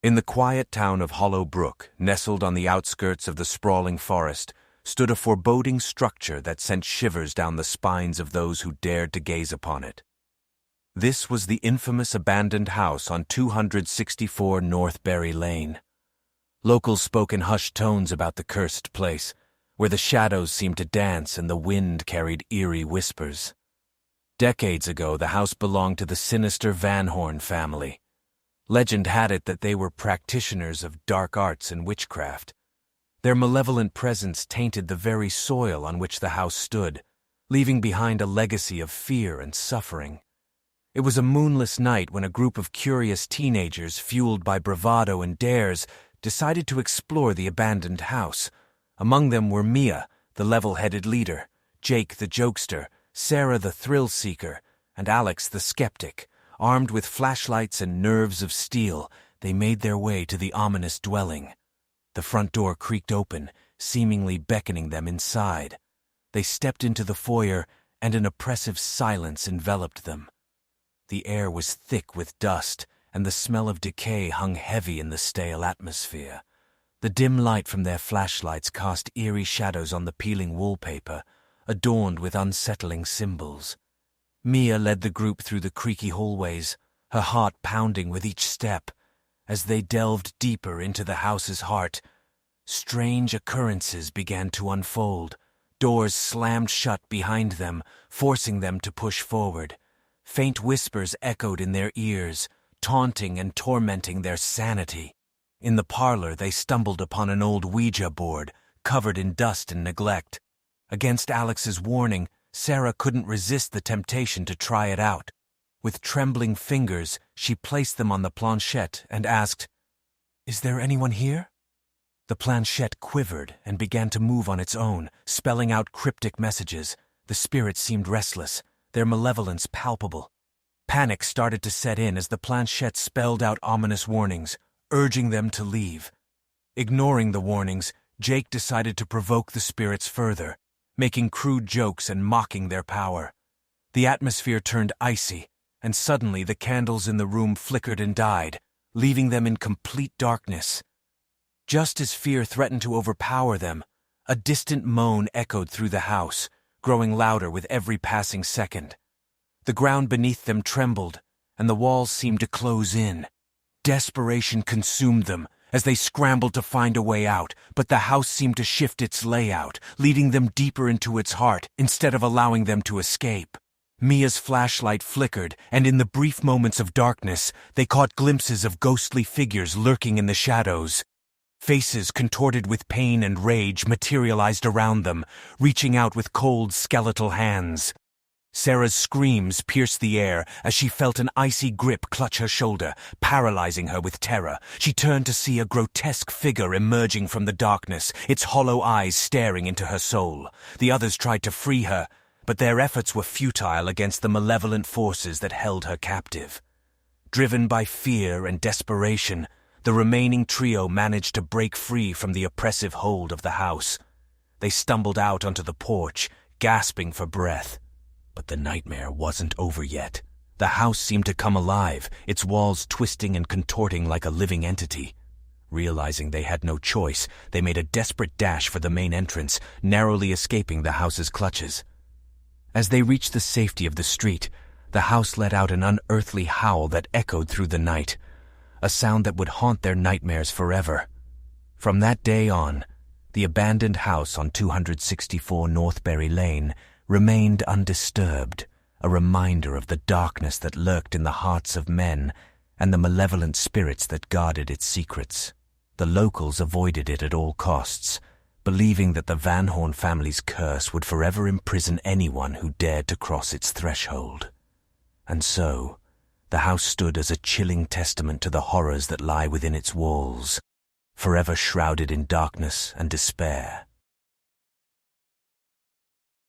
In the quiet town of Hollow Brook, nestled on the outskirts of the sprawling forest, stood a foreboding structure that sent shivers down the spines of those who dared to gaze upon it. This was the infamous abandoned house on 264 North Berry Lane. Locals spoke in hushed tones about the cursed place, where the shadows seemed to dance and the wind carried eerie whispers. Decades ago, the house belonged to the sinister Van Horn family. Legend had it that they were practitioners of dark arts and witchcraft. Their malevolent presence tainted the very soil on which the house stood, leaving behind a legacy of fear and suffering. It was a moonless night when a group of curious teenagers, fueled by bravado and dares, decided to explore the abandoned house. Among them were Mia, the level-headed leader, Jake the jokester, Sarah the thrill-seeker, and Alex the skeptic. Armed with flashlights and nerves of steel, they made their way to the ominous dwelling. The front door creaked open, seemingly beckoning them inside. They stepped into the foyer, and an oppressive silence enveloped them. The air was thick with dust, and the smell of decay hung heavy in the stale atmosphere. The dim light from their flashlights cast eerie shadows on the peeling wallpaper, adorned with unsettling symbols. Mia led the group through the creaky hallways, her heart pounding with each step. As they delved deeper into the house's heart, strange occurrences began to unfold. Doors slammed shut behind them, forcing them to push forward. Faint whispers echoed in their ears, taunting and tormenting their sanity. In the parlor, they stumbled upon an old Ouija board, covered in dust and neglect. Against Alex's warning, Sarah couldn't resist the temptation to try it out. With trembling fingers, she placed them on the planchette and asked, "Is there anyone here?" The planchette quivered and began to move on its own, spelling out cryptic messages. The spirits seemed restless, their malevolence palpable. Panic started to set in as the planchette spelled out ominous warnings, urging them to leave. Ignoring the warnings, Jake decided to provoke the spirits further, making crude jokes and mocking their power. The atmosphere turned icy, and suddenly the candles in the room flickered and died, leaving them in complete darkness. Just as fear threatened to overpower them, a distant moan echoed through the house, growing louder with every passing second. The ground beneath them trembled, and the walls seemed to close in. Desperation consumed them as they scrambled to find a way out, but the house seemed to shift its layout, leading them deeper into its heart instead of allowing them to escape. Mia's flashlight flickered, and in the brief moments of darkness, they caught glimpses of ghostly figures lurking in the shadows. Faces contorted with pain and rage materialized around them, reaching out with cold, skeletal hands. Sarah's screams pierced the air as she felt an icy grip clutch her shoulder, paralyzing her with terror. She turned to see a grotesque figure emerging from the darkness, its hollow eyes staring into her soul. The others tried to free her, but their efforts were futile against the malevolent forces that held her captive. Driven by fear and desperation, the remaining trio managed to break free from the oppressive hold of the house. They stumbled out onto the porch, gasping for breath. But the nightmare wasn't over yet. The house seemed to come alive, its walls twisting and contorting like a living entity. Realizing they had no choice, they made a desperate dash for the main entrance, narrowly escaping the house's clutches. As they reached the safety of the street, the house let out an unearthly howl that echoed through the night, a sound that would haunt their nightmares forever. From that day on, the abandoned house on 264 North Berry Lane remained undisturbed, a reminder of the darkness that lurked in the hearts of men and the malevolent spirits that guarded its secrets. The locals avoided it at all costs, believing that the Van Horn family's curse would forever imprison anyone who dared to cross its threshold. And so, the house stood as a chilling testament to the horrors that lie within its walls, forever shrouded in darkness and despair.